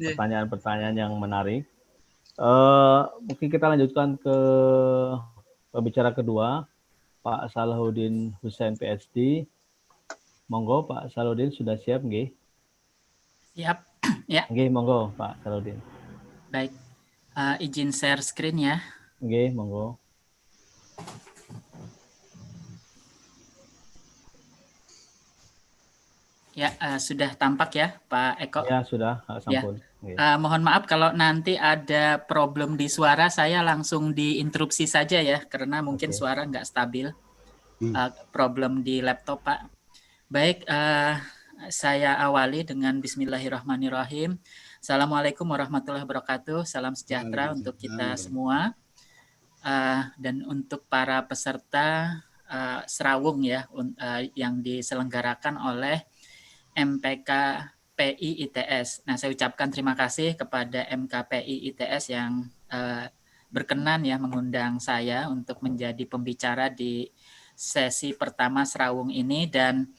pertanyaan-pertanyaan yang menarik. Mungkin kita lanjutkan ke pembicara kedua, Pak Salahuddin Hussein PhD. Monggo Pak Salahuddin sudah siap nggih? Siap. Ya. Nggih, monggo Pak Salahuddin. Baik. Izin share screen ya. Nggih, monggo. Ya, sudah tampak ya Pak Eko? Ya, sudah, sampun. Ya. Mohon maaf kalau nanti ada problem di suara, saya langsung diinterupsi saja ya, karena mungkin suara nggak stabil. Problem di laptop Pak. Baik, saya awali dengan Bismillahirrahmanirrahim. Assalamualaikum warahmatullahi wabarakatuh. Salam sejahtera untuk kita semua. Dan untuk para peserta Serawung ya, yang diselenggarakan oleh MPK PI ITS. Nah, saya ucapkan terima kasih kepada MKPI ITS yang berkenan ya mengundang saya untuk menjadi pembicara di sesi pertama Serawung ini, dan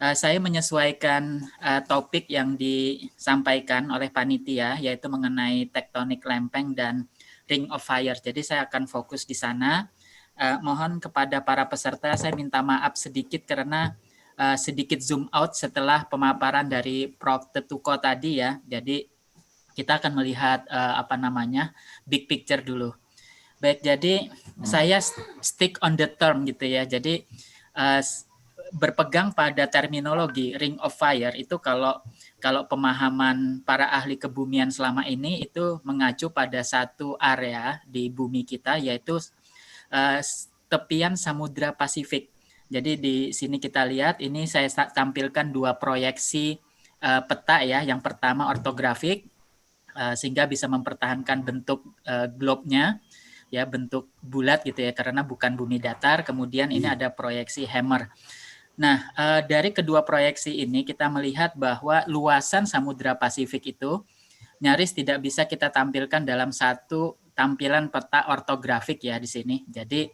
saya menyesuaikan topik yang disampaikan oleh panitia, yaitu mengenai tektonik lempeng dan Ring of Fire. Jadi saya akan fokus di sana. Mohon kepada para peserta saya minta maaf sedikit karena sedikit zoom out setelah pemaparan dari Prof. Tetuko tadi ya. Jadi kita akan melihat big picture dulu. Baik, jadi saya stick on the term gitu ya. Jadi berpegang pada terminologi Ring of Fire itu kalau pemahaman para ahli kebumian selama ini itu mengacu pada satu area di bumi kita, yaitu tepian Samudra Pasifik. Jadi di sini kita lihat, ini saya tampilkan dua proyeksi peta ya. Yang pertama ortografik, sehingga bisa mempertahankan bentuk globe-nya, ya, bentuk bulat gitu ya, karena bukan bumi datar. Kemudian ini ada proyeksi hammer. Nah, dari kedua proyeksi ini kita melihat bahwa luasan Samudra Pasifik itu nyaris tidak bisa kita tampilkan dalam satu tampilan peta ortografik ya di sini. Jadi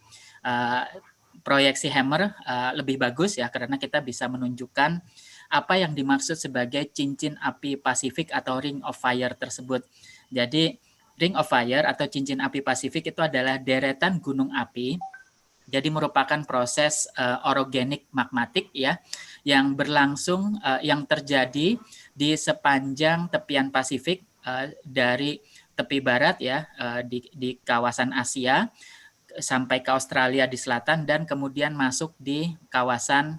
proyeksi hammer lebih bagus ya, karena kita bisa menunjukkan apa yang dimaksud sebagai cincin api Pasifik atau Ring of Fire tersebut. Jadi Ring of Fire atau cincin api Pasifik itu adalah deretan gunung api. Jadi merupakan proses orogenik magmatik ya, yang berlangsung, yang terjadi di sepanjang tepian Pasifik, dari tepi barat ya, di kawasan Asia sampai ke Australia di selatan, dan kemudian masuk di kawasan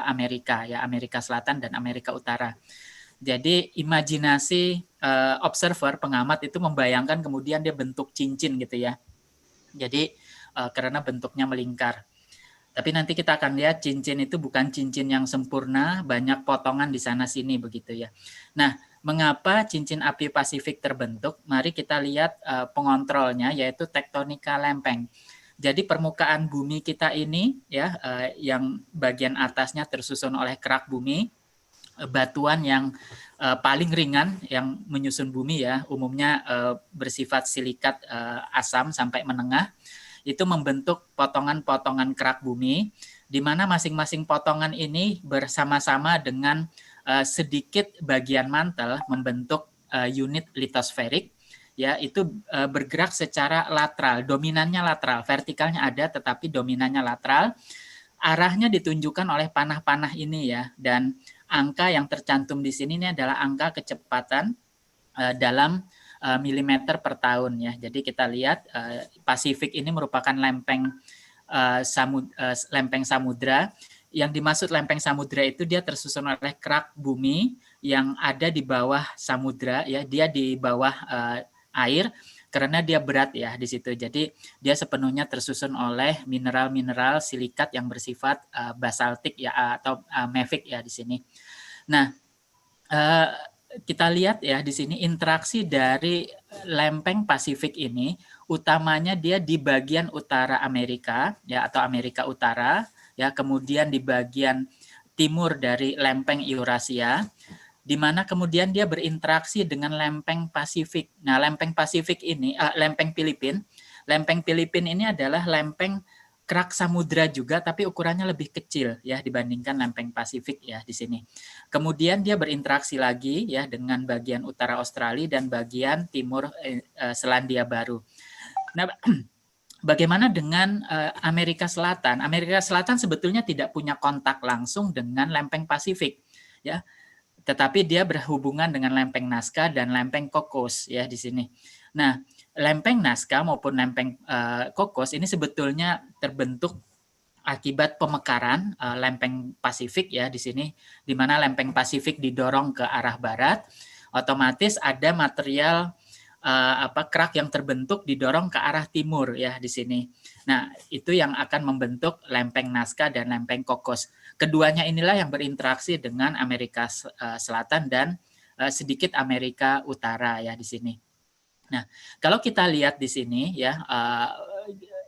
Amerika ya, Amerika Selatan dan Amerika Utara. Jadi imajinasi observer, pengamat itu membayangkan kemudian dia bentuk cincin gitu ya. Jadi karena bentuknya melingkar. Tapi nanti kita akan lihat cincin itu bukan cincin yang sempurna, banyak potongan di sana sini begitu ya. Nah, mengapa cincin api Pasifik terbentuk? Mari kita lihat pengontrolnya, yaitu tektonika lempeng. Jadi permukaan bumi kita ini ya, yang bagian atasnya tersusun oleh kerak bumi, batuan yang paling ringan yang menyusun bumi ya, umumnya bersifat silikat asam sampai menengah, itu membentuk potongan-potongan kerak bumi, di mana masing-masing potongan ini bersama-sama dengan sedikit bagian mantel membentuk unit litosferik, ya, itu bergerak secara lateral, dominannya lateral, vertikalnya ada tetapi dominannya lateral. Arahnya ditunjukkan oleh panah-panah ini ya, dan angka yang tercantum di sini ini adalah angka kecepatan dalam milimeter per tahun ya. Jadi kita lihat Pasifik ini merupakan lempeng samudra. Yang dimaksud lempeng samudra itu dia tersusun oleh kerak bumi yang ada di bawah samudra ya. Dia di bawah air karena dia berat ya di situ. Jadi dia sepenuhnya tersusun oleh mineral-mineral silikat yang bersifat basaltik ya, atau mafic ya di sini. Nah, kita lihat ya di sini interaksi dari lempeng Pasifik ini, utamanya dia di bagian utara Amerika ya, atau Amerika Utara ya, kemudian di bagian timur dari lempeng Eurasia, di mana kemudian dia berinteraksi dengan lempeng Pasifik. Nah, lempeng Pasifik ini, lempeng Filipina ini adalah lempeng kerak samudra juga, tapi ukurannya lebih kecil ya dibandingkan lempeng Pasifik ya di sini. Kemudian dia berinteraksi lagi ya dengan bagian utara Australia dan bagian timur Selandia Baru. Nah, bagaimana dengan Amerika Selatan? Amerika Selatan sebetulnya tidak punya kontak langsung dengan lempeng Pasifik, ya, tetapi dia berhubungan dengan lempeng Nazca dan lempeng Cocos ya di sini. Nah, lempeng Nazca maupun lempeng Cocos ini sebetulnya terbentuk akibat pemekaran lempeng Pasifik ya di sini, di mana lempeng Pasifik didorong ke arah barat, otomatis ada material kerak yang terbentuk didorong ke arah timur ya di sini. Nah, itu yang akan membentuk lempeng Nazca dan lempeng Cocos. Keduanya inilah yang berinteraksi dengan Amerika Selatan dan sedikit Amerika Utara ya di sini. Nah, kalau kita lihat di sini ya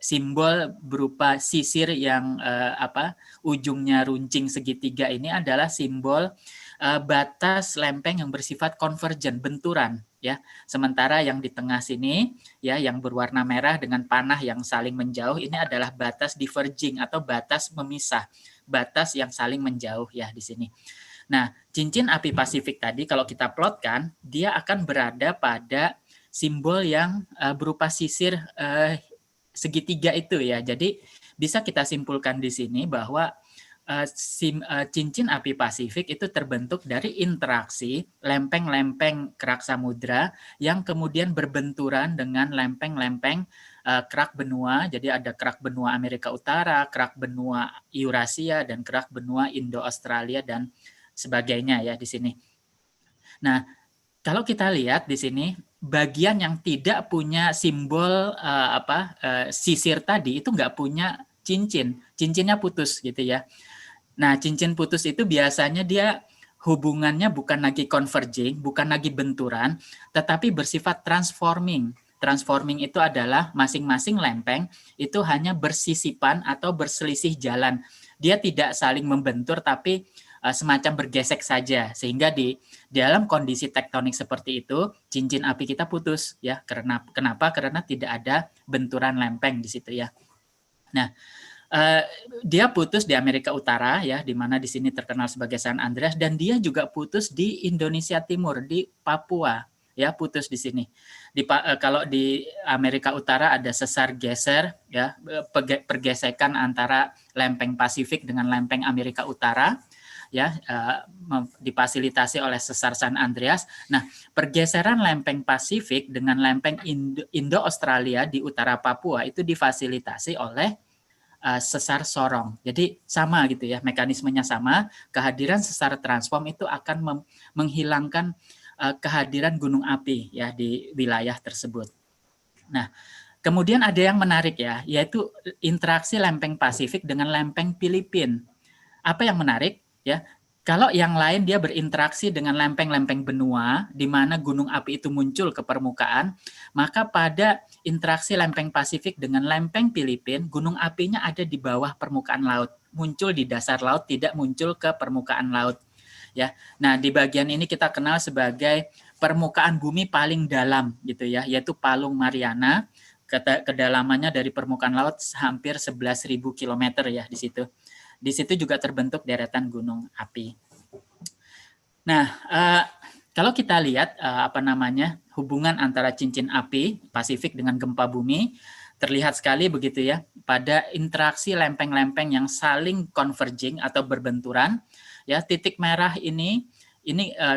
simbol berupa sisir yang ujungnya runcing segitiga ini adalah simbol batas lempeng yang bersifat konvergen, benturan ya. Sementara yang di tengah sini ya yang berwarna merah dengan panah yang saling menjauh ini adalah batas diverging atau batas memisah, batas yang saling menjauh ya di sini. Nah, cincin api Pasifik tadi kalau kita plotkan, dia akan berada pada simbol yang berupa sisir segitiga itu ya. Jadi bisa kita simpulkan di sini bahwa cincin api Pasifik itu terbentuk dari interaksi lempeng-lempeng kerak samudra yang kemudian berbenturan dengan lempeng-lempeng kerak benua. Jadi ada kerak benua Amerika Utara, kerak benua Eurasia, dan kerak benua Indo-Australia dan sebagainya ya di sini. Nah, kalau kita lihat di sini bagian yang tidak punya simbol sisir tadi itu nggak punya cincin, cincinnya putus gitu ya. Nah, cincin putus itu biasanya dia hubungannya bukan lagi converging, bukan lagi benturan, tetapi bersifat transforming. Transforming itu adalah masing-masing lempeng itu hanya bersisipan atau berselisih jalan. Dia tidak saling membentur, tapi semacam bergesek saja. Sehingga di dalam kondisi tektonik seperti itu, cincin api kita putus ya. Kenapa? Karena tidak ada benturan lempeng di situ ya. Nah, dia putus di Amerika Utara ya, di mana di sini terkenal sebagai San Andreas, dan dia juga putus di Indonesia Timur, di Papua ya, putus di sini. Kalau di Amerika Utara ada sesar geser ya, pergesekan antara lempeng Pasifik dengan lempeng Amerika Utara ya, difasilitasi oleh sesar San Andreas. Nah, pergeseran lempeng Pasifik dengan lempeng Indo-Australia di utara Papua itu difasilitasi oleh sesar Sorong. Jadi sama gitu ya, mekanismenya sama. Kehadiran sesar transform itu akan menghilangkan kehadiran gunung api ya di wilayah tersebut. Nah, kemudian ada yang menarik ya, yaitu interaksi lempeng Pasifik dengan lempeng Filipina. Apa yang menarik ya? Kalau yang lain dia berinteraksi dengan lempeng-lempeng benua, di mana gunung api itu muncul ke permukaan, maka pada interaksi lempeng Pasifik dengan lempeng Filipina, gunung apinya ada di bawah permukaan laut, muncul di dasar laut, tidak muncul ke permukaan laut. Ya, nah di bagian ini kita kenal sebagai permukaan bumi paling dalam, gitu ya, yaitu Palung Mariana. Kedalamannya dari permukaan laut hampir 11.000 km ya di situ. Di situ juga terbentuk deretan gunung api. Nah, kalau kita lihat hubungan antara cincin api Pasifik dengan gempa bumi, terlihat sekali begitu ya pada interaksi lempeng-lempeng yang saling converging atau berbenturan. Ya, titik merah ini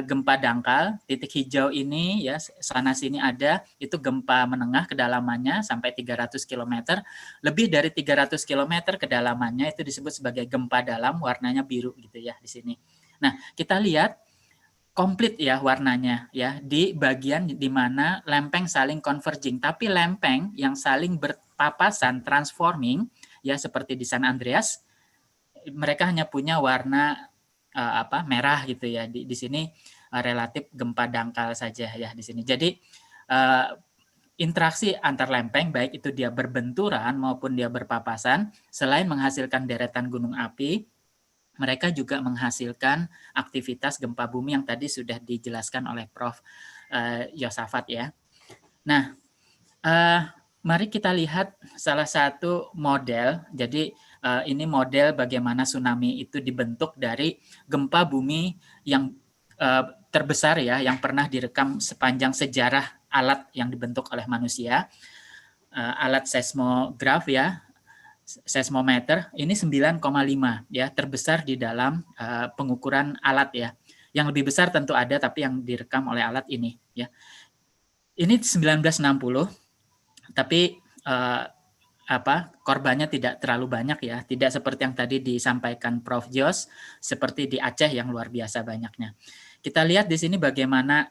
gempa dangkal, titik hijau ini ya sana sini ada, itu gempa menengah kedalamannya sampai 300 km, lebih dari 300 km kedalamannya itu disebut sebagai gempa dalam, warnanya biru gitu ya di sini. Nah, kita lihat komplit ya warnanya ya di bagian di mana lempeng saling converging, tapi lempeng yang saling berpapasan transforming ya seperti di San Andreas, mereka hanya punya warna merah gitu ya. Di sini relatif gempa dangkal saja ya di sini. Jadi interaksi antar lempeng baik itu dia berbenturan maupun dia berpapasan, selain menghasilkan deretan gunung api, mereka juga menghasilkan aktivitas gempa bumi yang tadi sudah dijelaskan oleh Prof. Yosafat ya. Nah, Mari kita lihat salah satu model. Jadi ini model bagaimana tsunami itu dibentuk dari gempa bumi yang terbesar ya, yang pernah direkam sepanjang sejarah alat yang dibentuk oleh manusia. Alat seismograf ya, seismometer ini 9,5 ya, terbesar di dalam pengukuran alat ya. Yang lebih besar tentu ada, tapi yang direkam oleh alat ini ya. Ini 1960. Tapi korbannya tidak terlalu banyak ya, tidak seperti yang tadi disampaikan Prof. Jos, seperti di Aceh yang luar biasa banyaknya. Kita lihat di sini bagaimana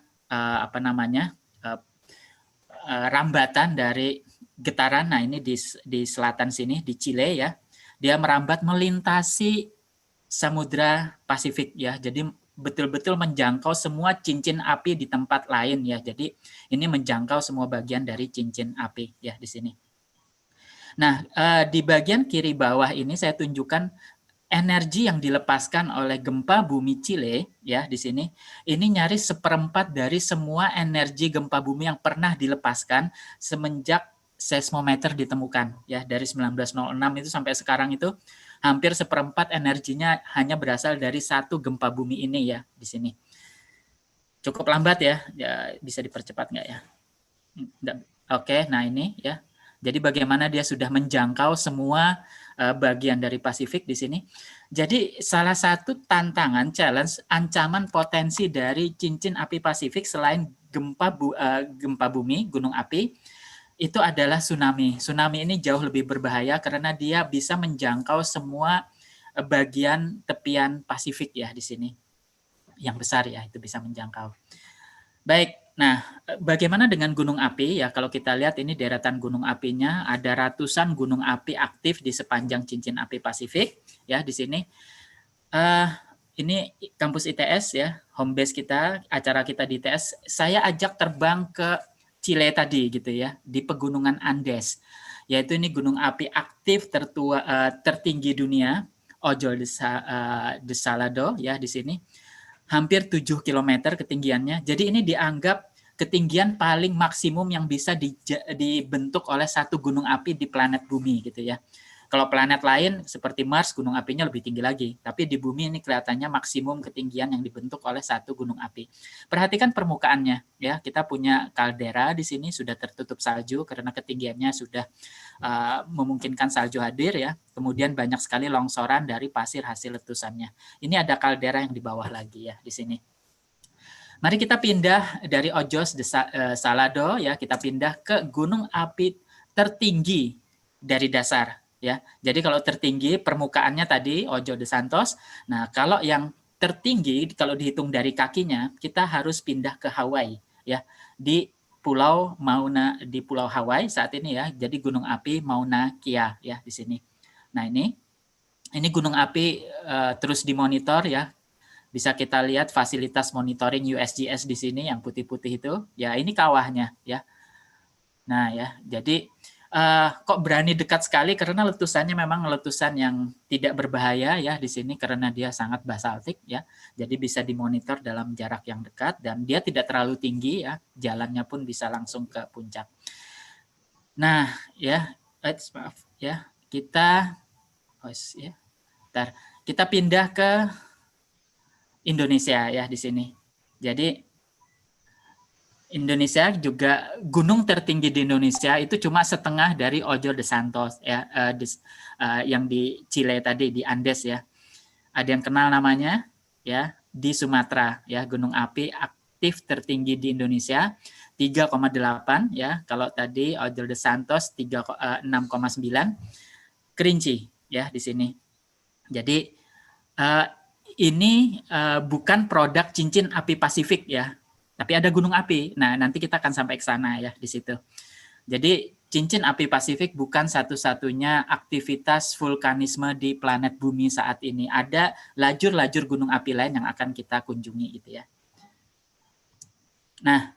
rambatan dari getaran. Nah ini di selatan sini di Chile ya, dia merambat melintasi Samudra Pasifik ya, jadi betul-betul menjangkau semua cincin api di tempat lain ya. Jadi ini menjangkau semua bagian dari cincin api ya di sini. Nah, di bagian kiri bawah ini saya tunjukkan energi yang dilepaskan oleh gempa bumi Chile ya di sini. Ini nyaris 1/4 dari semua energi gempa bumi yang pernah dilepaskan semenjak seismometer ditemukan ya, dari 1906 itu sampai sekarang itu hampir 1/4 energinya hanya berasal dari satu gempa bumi ini ya di sini. Cukup lambat ya, bisa dipercepat nggak ya? Oke, nah ini ya. Jadi bagaimana dia sudah menjangkau semua bagian dari Pasifik di sini. Jadi salah satu tantangan, challenge, ancaman potensi dari cincin api Pasifik selain gempa bumi, gunung api, itu adalah tsunami. Tsunami ini jauh lebih berbahaya karena dia bisa menjangkau semua bagian tepian Pasifik ya di sini. Yang besar ya, itu bisa menjangkau. Baik, nah bagaimana dengan gunung api ya? Kalau kita lihat ini deretan gunung apinya, ada ratusan gunung api aktif di sepanjang cincin api Pasifik ya di sini. Ini kampus ITS ya, home base kita, acara kita di ITS. Saya ajak terbang ke Chile tadi gitu ya, di pegunungan Andes, yaitu ini gunung api aktif tertinggi dunia, Ojos de Salado ya di sini, hampir 7 km ketinggiannya. Jadi ini dianggap ketinggian paling maksimum yang bisa dibentuk oleh satu gunung api di planet bumi gitu ya. Kalau planet lain seperti Mars, gunung apinya lebih tinggi lagi. Tapi di bumi ini kelihatannya maksimum ketinggian yang dibentuk oleh satu gunung api. Perhatikan permukaannya ya. Kita punya kaldera di sini sudah tertutup salju karena ketinggiannya sudah memungkinkan salju hadir ya. Kemudian banyak sekali longsoran dari pasir hasil letusannya. Ini ada kaldera yang di bawah lagi ya di sini. Mari kita pindah dari Ojos de Salado ya, kita pindah ke gunung api tertinggi dari dasar. Ya, jadi kalau tertinggi permukaannya tadi Ojos de Santos. Nah, kalau yang tertinggi kalau dihitung dari kakinya, kita harus pindah ke Hawaii ya, di Pulau Hawaii saat ini ya. Jadi gunung api Mauna Kea ya di sini. Nah, ini gunung api terus dimonitor ya. Bisa kita lihat fasilitas monitoring USGS di sini yang putih-putih itu. Ya, ini kawahnya ya. Nah, ya. Jadi kok berani dekat sekali karena letusannya memang letusan yang tidak berbahaya ya di sini karena dia sangat basaltik ya. Jadi bisa dimonitor dalam jarak yang dekat dan dia tidak terlalu tinggi ya. Jalannya pun bisa langsung ke puncak. Nah, ya, maaf ya. Kita kita pindah ke Indonesia ya di sini. Jadi Indonesia juga gunung tertinggi di Indonesia itu cuma setengah dari Ojos de Santos ya, yang di Chile tadi di Andes ya. Ada yang kenal namanya ya, di Sumatera ya, gunung api aktif tertinggi di Indonesia 3,8 ya. Kalau tadi Ojos de Santos 6,9. Kerinci ya di sini. Jadi ini bukan produk cincin api Pasifik ya. Tapi ada gunung api. Nah, nanti kita akan sampai ke sana ya di situ. Jadi cincin api Pasifik bukan satu-satunya aktivitas vulkanisme di planet bumi saat ini. Ada lajur-lajur gunung api lain yang akan kita kunjungi gitu ya. Nah,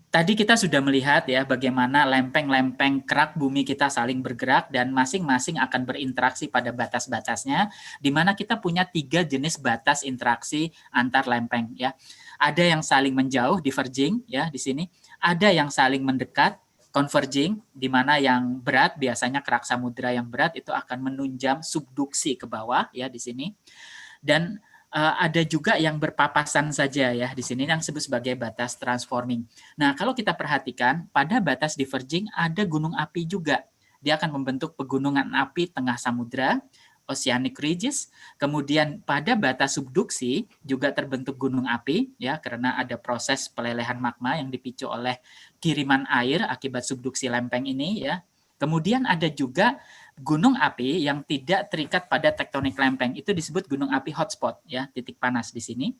tadi kita sudah melihat ya bagaimana lempeng-lempeng kerak bumi kita saling bergerak dan masing-masing akan berinteraksi pada batas-batasnya, di mana kita punya 3 jenis batas interaksi antar lempeng ya. Ada yang saling menjauh, diverging ya di sini. Ada yang saling mendekat, converging, di mana yang berat, biasanya kerak samudra yang berat itu akan menunjam subduksi ke bawah ya di sini. Dan ada juga yang berpapasan saja ya di sini yang disebut sebagai batas transforming. Nah, kalau kita perhatikan pada batas diverging ada gunung api juga. Dia akan membentuk pegunungan api tengah samudra, oceanic ridges. Kemudian pada batas subduksi juga terbentuk gunung api ya karena ada proses pelelehan magma yang dipicu oleh kiriman air akibat subduksi lempeng ini ya. Kemudian ada juga gunung api yang tidak terikat pada tektonik lempeng, itu disebut gunung api hotspot ya, titik panas di sini.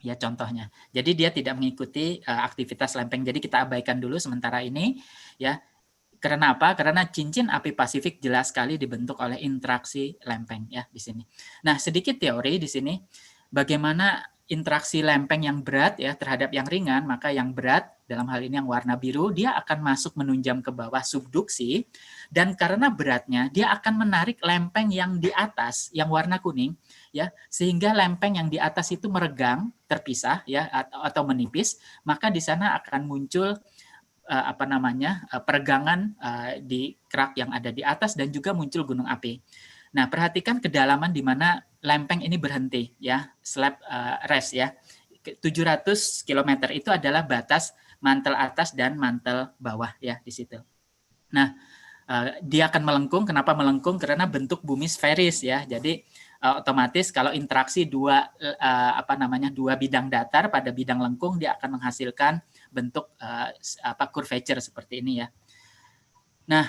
Ya contohnya. Jadi dia tidak mengikuti aktivitas lempeng. Jadi kita abaikan dulu sementara ini ya. Karena apa? Karena cincin api Pasifik jelas sekali dibentuk oleh interaksi lempeng ya di sini. Nah, sedikit teori di sini bagaimana interaksi lempeng yang berat ya terhadap yang ringan, maka yang berat dalam hal ini yang warna biru dia akan masuk menunjam ke bawah subduksi, dan karena beratnya dia akan menarik lempeng yang di atas yang warna kuning ya, sehingga lempeng yang di atas itu meregang, terpisah ya atau menipis, maka di sana akan muncul peregangan di kerak yang ada di atas dan juga muncul gunung api. Nah, perhatikan kedalaman di mana lempeng ini berhenti ya, slab rest ya. 700 km itu adalah batas mantel atas dan mantel bawah ya di situ. Nah, dia akan melengkung. Kenapa melengkung? Karena bentuk bumi sferis ya. Jadi otomatis kalau interaksi dua bidang datar pada bidang lengkung, dia akan menghasilkan bentuk curvature seperti ini ya. Nah,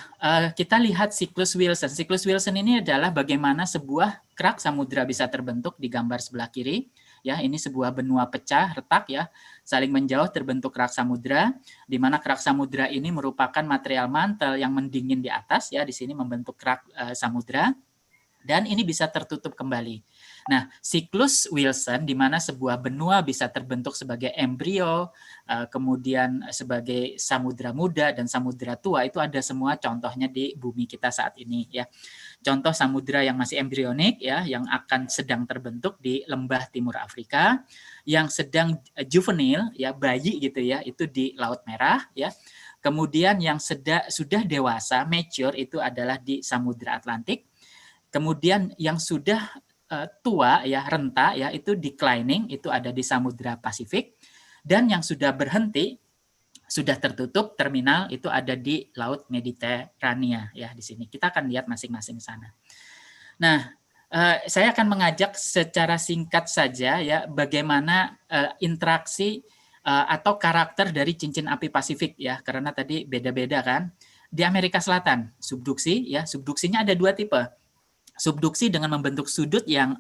kita lihat siklus Wilson. Siklus Wilson ini adalah bagaimana sebuah kerak samudra bisa terbentuk di gambar sebelah kiri. Ya, ini sebuah benua pecah, retak ya, saling menjauh terbentuk kerak samudra, di mana kerak samudra ini merupakan material mantel yang mendingin di atas ya, di sini membentuk kerak samudra. Dan ini bisa tertutup kembali. Nah, siklus Wilson di mana sebuah benua bisa terbentuk sebagai embrio, kemudian sebagai samudra muda dan samudra tua, itu ada semua contohnya di bumi kita saat ini ya. Contoh samudra yang masih embrionik ya, yang akan sedang terbentuk di lembah timur Afrika, yang sedang juvenil ya, bayi gitu ya, itu di Laut Merah ya. Kemudian yang sudah dewasa, mature, itu adalah di Samudra Atlantik. Kemudian yang sudah tua ya, renta ya, itu declining, itu ada di Samudra Pasifik. Dan yang sudah berhenti, sudah tertutup terminal, itu ada di Laut Mediterania ya di sini. Kita akan lihat masing-masing sana. Nah, saya akan mengajak secara singkat saja ya bagaimana interaksi atau karakter dari cincin api Pasifik ya, karena tadi beda-beda kan. Di Amerika Selatan, subduksi ya, subduksinya ada dua tipe. Subduksi dengan membentuk sudut yang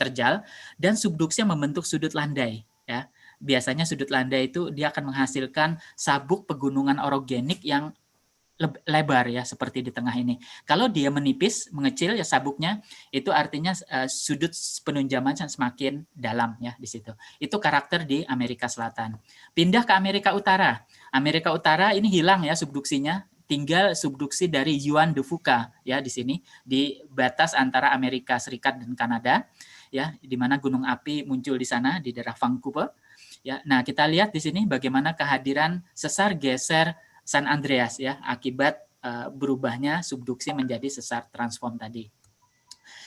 terjal dan subduksi yang membentuk sudut landai ya. Biasanya sudut landai itu dia akan menghasilkan sabuk pegunungan orogenik yang lebar ya, seperti di tengah ini. Kalau dia menipis, mengecil ya sabuknya, itu artinya sudut penunjaman semakin dalam ya di situ. Itu karakter di Amerika Selatan. Pindah ke Amerika Utara. Amerika Utara ini hilang ya subduksinya, tinggal subduksi dari Juan de Fuca ya di sini di batas antara Amerika Serikat dan Kanada ya, di mana gunung api muncul di sana di daerah Vancouver ya. Nah, kita lihat di sini bagaimana kehadiran sesar geser San Andreas ya akibat berubahnya subduksi menjadi sesar transform tadi.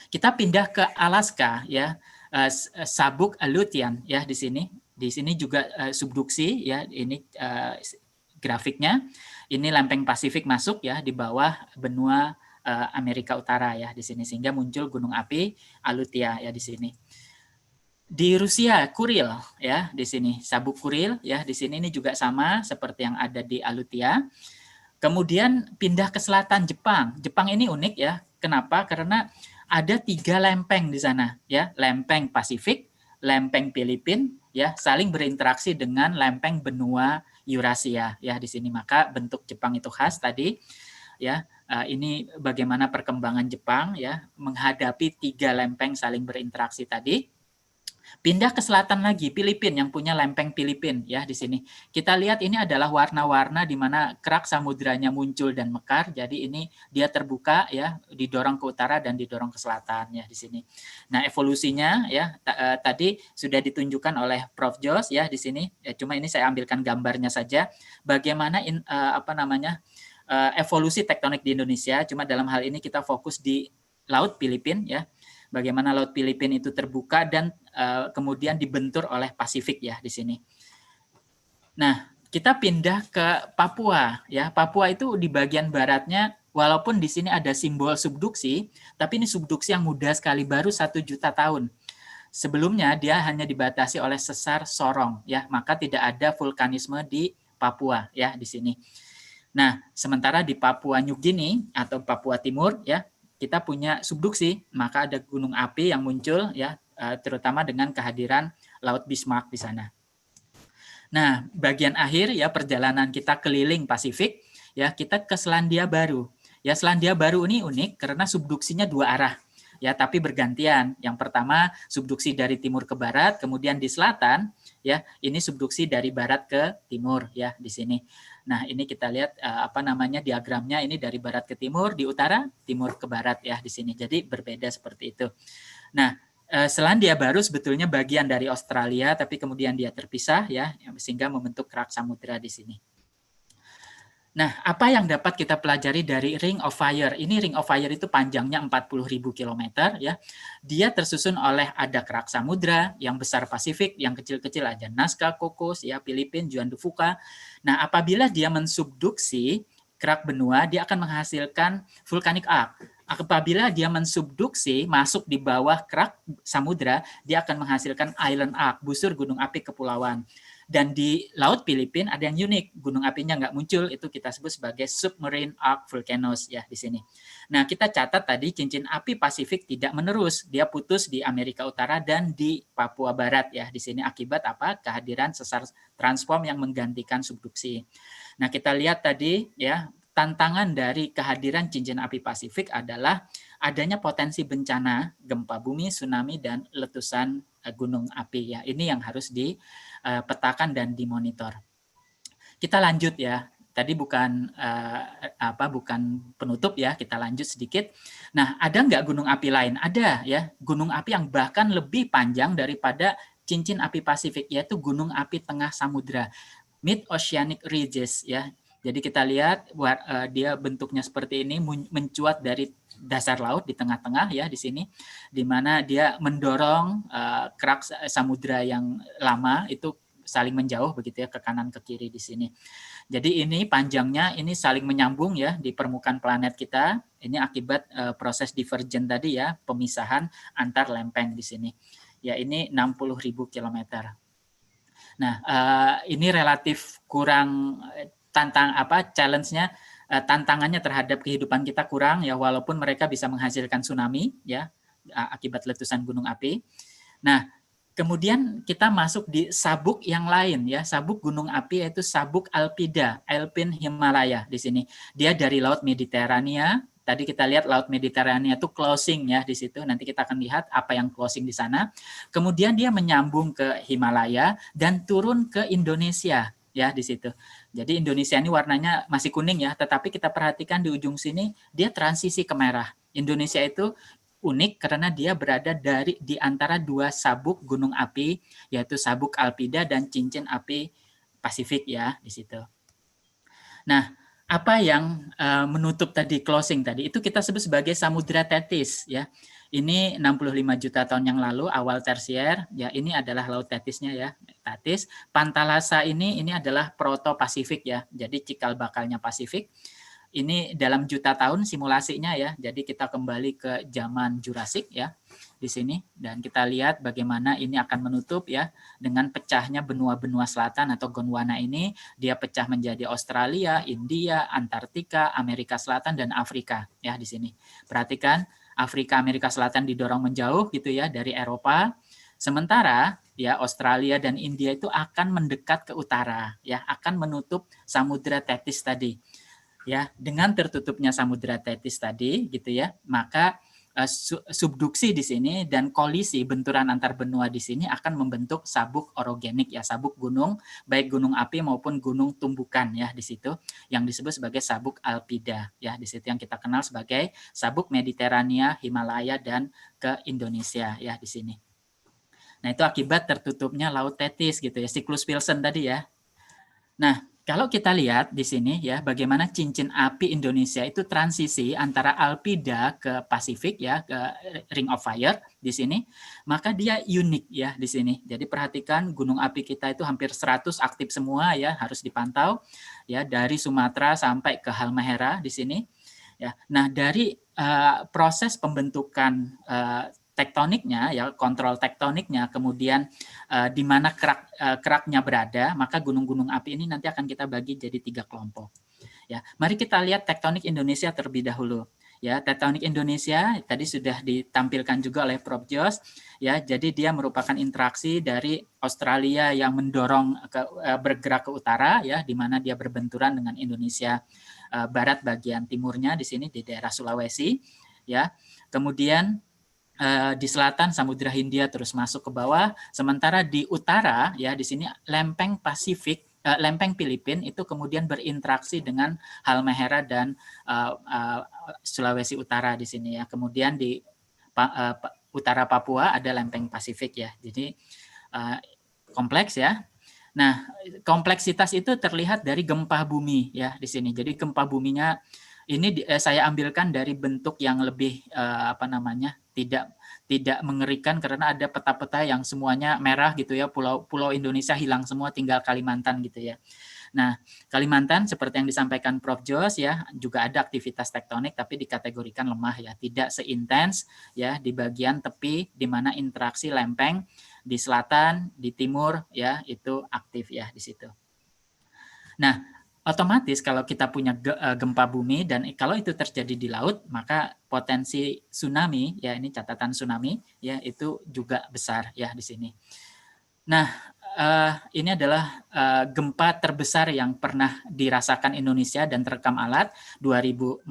Kita pindah ke Alaska ya, sabuk Aleutian ya di sini. Di sini juga subduksi ya, ini grafiknya. Ini lempeng Pasifik masuk ya di bawah benua Amerika Utara ya di sini, sehingga muncul gunung api Aleutian ya di sini. Di Rusia Kuril ya di sini, sabuk Kuril ya di sini, ini juga sama seperti yang ada di Aleutian. Kemudian pindah ke selatan Jepang. Jepang ini unik ya. Kenapa? Karena ada 3 lempeng di sana ya, lempeng Pasifik, lempeng Filipina ya, saling berinteraksi dengan lempeng benua Eurasia ya di sini. Maka bentuk Jepang itu khas tadi ya. Ini bagaimana perkembangan Jepang ya menghadapi 3 lempeng saling berinteraksi tadi. Pindah ke selatan lagi, Filipina yang punya lempeng Filipina ya di sini. Kita lihat ini adalah warna-warna di mana kerak samudranya muncul dan mekar. Jadi ini dia terbuka ya, didorong ke utara dan didorong ke selatan ya di sini. Nah, evolusinya ya tadi sudah ditunjukkan oleh Prof Jos ya di sini. Ya, cuma ini saya ambilkan gambarnya saja bagaimana evolusi tektonik di Indonesia. Cuma dalam hal ini kita fokus di Laut Filipina ya. Bagaimana Laut Filipina itu terbuka dan kemudian dibentur oleh Pasifik ya di sini. Nah, kita pindah ke Papua ya. Papua itu di bagian baratnya walaupun di sini ada simbol subduksi, tapi ini subduksi yang muda sekali, baru 1 juta tahun. Sebelumnya dia hanya dibatasi oleh sesar Sorong ya, maka tidak ada vulkanisme di Papua ya di sini. Nah, sementara di Papua New Guinea atau Papua Timur ya, kita punya subduksi, maka ada gunung api yang muncul ya, terutama dengan kehadiran Laut Bismarck di sana. Nah, bagian akhir ya perjalanan kita keliling Pasifik ya, kita ke Selandia Baru. Ya, Selandia Baru ini unik karena subduksinya 2 arah. Ya, tapi bergantian. Yang pertama subduksi dari timur ke barat, kemudian di selatan ya, ini subduksi dari barat ke timur ya di sini. Nah, ini kita lihat diagramnya ini dari barat ke timur, di utara, timur ke barat ya di sini. Jadi berbeda seperti itu. Nah, Selandia Baru sebetulnya bagian dari Australia, tapi kemudian dia terpisah ya, sehingga membentuk kerak samudra di sini. Nah, apa yang dapat kita pelajari dari Ring of Fire? Ini Ring of Fire itu panjangnya 40.000 km ya. Dia tersusun oleh ada kerak samudra, yang besar Pasifik, yang kecil-kecil ada Nazca, Cocos, ya Filipina, Juan de Fuca. Nah, apabila dia mensubduksi kerak benua, dia akan menghasilkan volcanic arc. Apabila dia mensubduksi masuk di bawah kerak samudra, dia akan menghasilkan island arc, busur gunung api kepulauan. Dan di Laut Filipina ada yang unik, gunung apinya nggak muncul, itu kita sebut sebagai submarine arc volcanoes ya di sini. Nah, kita catat tadi cincin api Pasifik tidak menerus, dia putus di Amerika Utara dan di Papua Barat ya di sini akibat apa? Kehadiran sesar transform yang menggantikan subduksi. Nah, kita lihat tadi ya, tantangan dari kehadiran cincin api Pasifik adalah adanya potensi bencana, gempa bumi, tsunami, dan letusan gunung api ya. Ini yang harus dipetakan dan dimonitor. Kita lanjut ya. Tadi bukan bukan penutup ya, kita lanjut sedikit. Nah, ada nggak gunung api lain? Ada ya, gunung api yang bahkan lebih panjang daripada cincin api Pasifik, yaitu gunung api tengah samudra, mid-oceanic ridges ya. Jadi kita lihat dia bentuknya seperti ini, mencuat dari dasar laut di tengah-tengah ya di sini, di mana dia mendorong kerak samudra yang lama itu saling menjauh begitu ya ke kanan ke kiri di sini. Jadi ini panjangnya ini saling menyambung ya di permukaan planet kita. Ini akibat proses divergen tadi ya, pemisahan antar lempeng di sini. Ya ini 60.000 kilometer. Nah, ini relatif kurang challenge-nya, tantangannya terhadap kehidupan kita kurang ya, walaupun mereka bisa menghasilkan tsunami ya akibat letusan gunung api. Nah, kemudian kita masuk di sabuk yang lain ya, sabuk gunung api yaitu sabuk Alpida, Alpine Himalaya di sini. Dia dari Laut Mediterania. Tadi kita lihat Laut Mediterania itu closing ya di situ. Nanti kita akan lihat apa yang closing di sana. Kemudian dia menyambung ke Himalaya dan turun ke Indonesia ya di situ. Jadi Indonesia ini warnanya masih kuning ya, tetapi kita perhatikan di ujung sini dia transisi ke merah. Indonesia itu unik karena dia berada di antara 2 sabuk gunung api, yaitu sabuk Alpida dan cincin api Pasifik ya di situ. Nah, apa yang menutup tadi closing tadi itu kita sebut sebagai Samudra Tethys ya. Ini 65 juta tahun yang lalu awal tersier ya, ini adalah laut Tethysnya ya, Tethys. Pantalasa ini adalah proto Pasifik ya. Jadi cikal bakalnya Pasifik. Ini dalam juta tahun simulasinya ya. Jadi kita kembali ke zaman Jurassic ya di sini dan kita lihat bagaimana ini akan menutup ya dengan pecahnya benua-benua selatan atau Gondwana ini, dia pecah menjadi Australia, India, Antartika, Amerika Selatan dan Afrika ya di sini. Perhatikan Afrika, Amerika Selatan didorong menjauh gitu ya dari Eropa. Sementara ya Australia dan India itu akan mendekat ke utara ya, akan menutup Samudra Tethys tadi. Ya, dengan tertutupnya Samudra Tethys tadi gitu ya, maka subduksi di sini dan kolisi benturan antar benua di sini akan membentuk sabuk orogenik ya, sabuk gunung, baik gunung api maupun gunung tumbukan ya di situ yang disebut sebagai sabuk alpida ya, di situ yang kita kenal sebagai sabuk Mediterania, Himalaya dan ke Indonesia ya di sini. Nah, itu akibat tertutupnya Laut Tethys gitu ya, siklus Wilson tadi ya. Nah, kalau kita lihat di sini ya, bagaimana cincin api Indonesia itu transisi antara Alpida ke Pasifik ya, ke Ring of Fire di sini, maka dia unik ya di sini. Jadi perhatikan gunung api kita itu hampir 100 aktif semua ya, harus dipantau ya dari Sumatera sampai ke Halmahera di sini. Ya. Nah, dari proses pembentukan tektoniknya ya, kontrol tektoniknya, kemudian di mana keraknya berada, maka gunung-gunung api ini nanti akan kita bagi jadi 3 kelompok. Ya, mari kita lihat tektonik Indonesia terlebih dahulu. Ya, tektonik Indonesia tadi sudah ditampilkan juga oleh Prof. Jos. Ya, jadi dia merupakan interaksi dari Australia yang mendorong bergerak ke utara, ya, di mana dia berbenturan dengan Indonesia barat bagian timurnya di sini di daerah Sulawesi. Ya, kemudian di selatan Samudra Hindia terus masuk ke bawah, sementara di utara ya di sini lempeng Pasifik, lempeng Filipina itu kemudian berinteraksi dengan Halmahera dan Sulawesi Utara di sini ya. Kemudian di utara Papua ada lempeng Pasifik ya. Jadi kompleks ya. Nah, kompleksitas itu terlihat dari gempa bumi ya di sini. Jadi gempa buminya ini saya ambilkan dari bentuk yang lebih tidak mengerikan karena ada peta-peta yang semuanya merah gitu ya, pulau Indonesia hilang semua, tinggal Kalimantan gitu ya. Nah, Kalimantan seperti yang disampaikan Prof. Jos ya, juga ada aktivitas tektonik tapi dikategorikan lemah ya, tidak seintens ya di bagian tepi di mana interaksi lempeng di selatan, di timur ya itu aktif ya di situ. Nah, otomatis kalau kita punya gempa bumi dan kalau itu terjadi di laut, maka potensi tsunami ya, ini catatan tsunami ya itu juga besar ya di sini. Nah, ini adalah gempa terbesar yang pernah dirasakan Indonesia dan terekam alat 2004,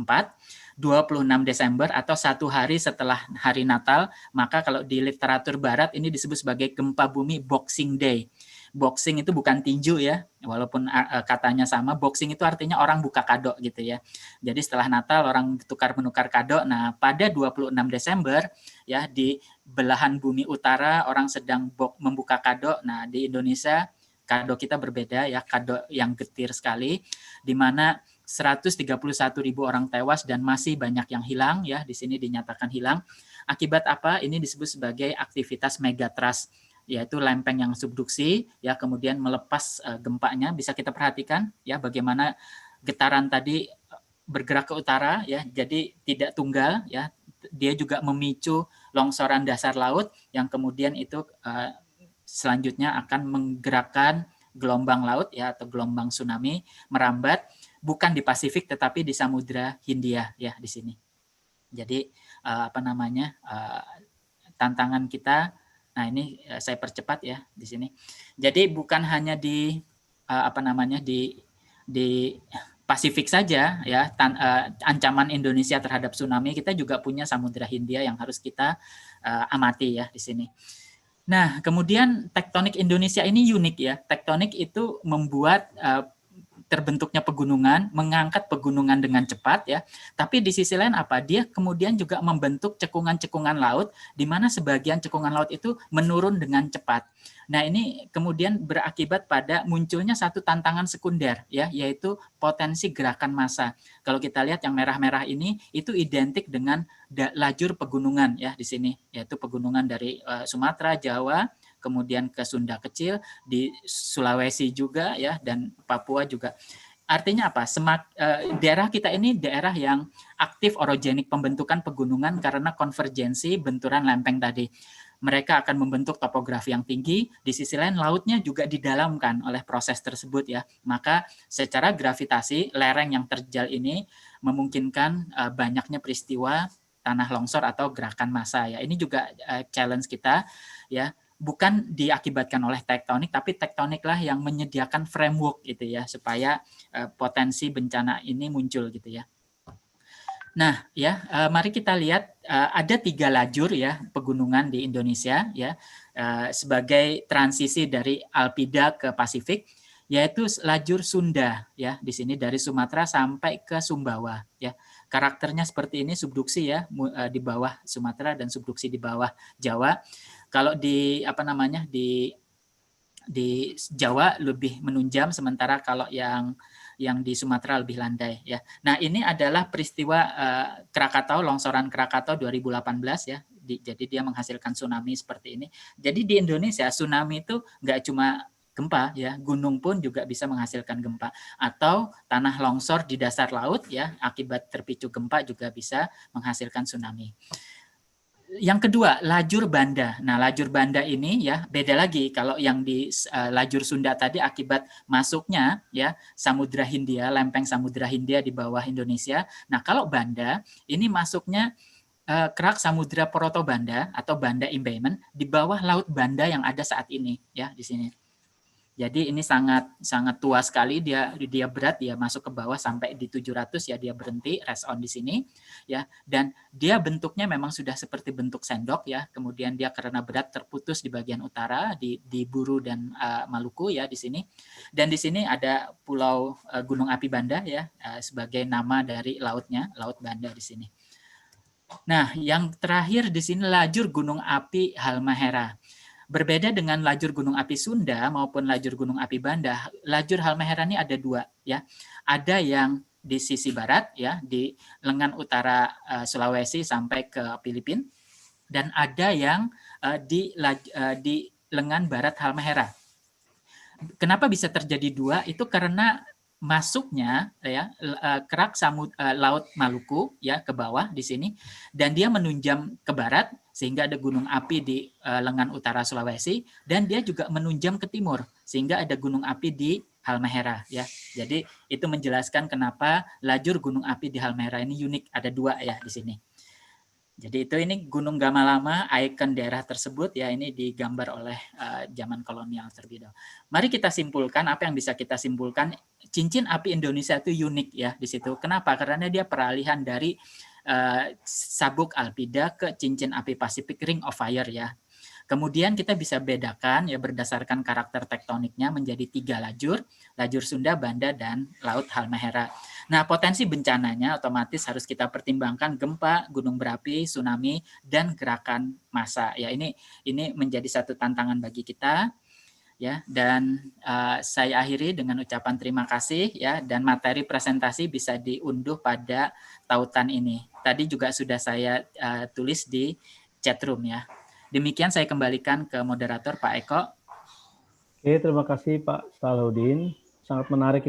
26 Desember atau 1 hari setelah hari Natal. Maka kalau di literatur barat ini disebut sebagai gempa bumi Boxing Day. Boxing itu bukan tinju ya, walaupun katanya sama. Boxing itu artinya orang buka kado gitu ya. Jadi setelah Natal orang tukar-menukar kado. Nah, pada 26 Desember ya di belahan bumi utara orang sedang membuka kado. Nah, di Indonesia kado kita berbeda ya, kado yang getir sekali di mana 131.000 orang tewas dan masih banyak yang hilang ya, di sini dinyatakan hilang. Akibat apa? Ini disebut sebagai aktivitas megatrust, yaitu lempeng yang subduksi ya, kemudian melepas gempanya. Bisa kita perhatikan ya bagaimana getaran tadi bergerak ke utara ya, jadi tidak tunggal ya. Dia juga memicu longsoran dasar laut yang kemudian itu selanjutnya akan menggerakkan gelombang laut ya atau gelombang tsunami merambat bukan di Pasifik tetapi di Samudra Hindia ya di sini. Jadi tantangan kita. Nah, ini saya percepat ya di sini. Jadi bukan hanya di di Pasifik saja ya ancaman Indonesia terhadap tsunami, kita juga punya Samudra Hindia yang harus kita amati ya di sini. Nah, kemudian tektonik Indonesia ini unik ya. Tektonik itu membuat terbentuknya pegunungan, mengangkat pegunungan dengan cepat ya. Tapi di sisi lain apa? Dia kemudian juga membentuk cekungan-cekungan laut di mana sebagian cekungan laut itu menurun dengan cepat. Nah, ini kemudian berakibat pada munculnya satu tantangan sekunder ya, yaitu potensi gerakan massa. Kalau kita lihat yang merah-merah ini itu identik dengan lajur pegunungan ya di sini, yaitu pegunungan dari Sumatera, Jawa, kemudian ke Sunda Kecil, di Sulawesi juga ya, dan Papua juga. Artinya apa? Daerah kita ini daerah yang aktif orogenik, pembentukan pegunungan karena konvergensi benturan lempeng tadi. Mereka akan membentuk topografi yang tinggi, di sisi lain lautnya juga didalamkan oleh proses tersebut ya. Maka secara gravitasi lereng yang terjal ini memungkinkan banyaknya peristiwa tanah longsor atau gerakan massa ya. Ini juga challenge kita ya. Bukan diakibatkan oleh tektonik, tapi tektoniklah yang menyediakan framework gitu ya, supaya potensi bencana ini muncul gitu ya. Nah, ya, mari kita lihat ada 3 lajur ya pegunungan di Indonesia ya sebagai transisi dari Alpida ke Pasifik, yaitu lajur Sunda ya di sini dari Sumatera sampai ke Sumbawa ya. Karakternya seperti ini, subduksi ya di bawah Sumatera dan subduksi di bawah Jawa. Kalau di apa namanya di Jawa lebih menunjam, sementara kalau yang di Sumatera lebih landai ya. Nah, ini adalah peristiwa Krakatau, longsoran Krakatau 2018 ya. Jadi dia menghasilkan tsunami seperti ini. Jadi di Indonesia tsunami itu nggak cuma gempa ya, gunung pun juga bisa menghasilkan gempa, atau tanah longsor di dasar laut ya akibat terpicu gempa juga bisa menghasilkan tsunami. Yang kedua, lajur Banda. Nah, lajur Banda ini ya beda lagi. Kalau yang di lajur Sunda tadi akibat masuknya ya Samudra Hindia, lempeng Samudra Hindia di bawah Indonesia. Nah, kalau Banda ini masuknya kerak Samudra Protobanda atau Banda Imbayment di bawah laut Banda yang ada saat ini ya di sini. Jadi ini sangat tua sekali, dia berat, dia masuk ke bawah sampai di 700 ya, dia berhenti rest on di sini ya, dan dia bentuknya memang sudah seperti bentuk sendok ya. Kemudian dia karena berat terputus di bagian utara di Buru dan Maluku ya di sini. Dan di sini ada pulau Gunung Api Banda ya sebagai nama dari lautnya, Laut Banda di sini. Nah, yang terakhir di sini lajur Gunung Api Halmahera. Berbeda dengan lajur gunung api Sunda maupun lajur gunung api Banda, lajur Halmahera ini ada 2 ya. Ada yang di sisi barat ya di lengan utara Sulawesi sampai ke Filipina, dan ada yang di lengan barat Halmahera. Kenapa bisa terjadi 2? Itu karena masuknya ya kerak laut Maluku ya ke bawah di sini, dan dia menunjam ke barat sehingga ada gunung api di lengan utara Sulawesi, dan dia juga menunjam ke timur sehingga ada gunung api di Halmahera ya. Jadi itu menjelaskan kenapa lajur gunung api di Halmahera ini unik, ada 2 ya di sini. Jadi ini Gunung Gamalama, ikon daerah tersebut ya, ini digambar oleh zaman kolonial terlebih dahulu. Mari kita simpulkan apa yang bisa kita simpulkan. Cincin api Indonesia itu unik ya di situ. Kenapa? Karena dia peralihan dari sabuk Alpida ke cincin api Pasifik Ring of Fire ya. Kemudian kita bisa bedakan ya berdasarkan karakter tektoniknya menjadi 3 lajur, lajur Sunda, Banda, dan Laut Halmahera. Nah, potensi bencananya otomatis harus kita pertimbangkan gempa, gunung berapi, tsunami, dan gerakan massa. Ya, ini menjadi satu tantangan bagi kita. Ya, dan saya akhiri dengan ucapan terima kasih ya, dan materi presentasi bisa diunduh pada tautan ini. Tadi juga sudah saya tulis di chatroom ya. Demikian saya kembalikan ke moderator Pak Eko. Oke, terima kasih Pak Salahuddin. Sangat menarik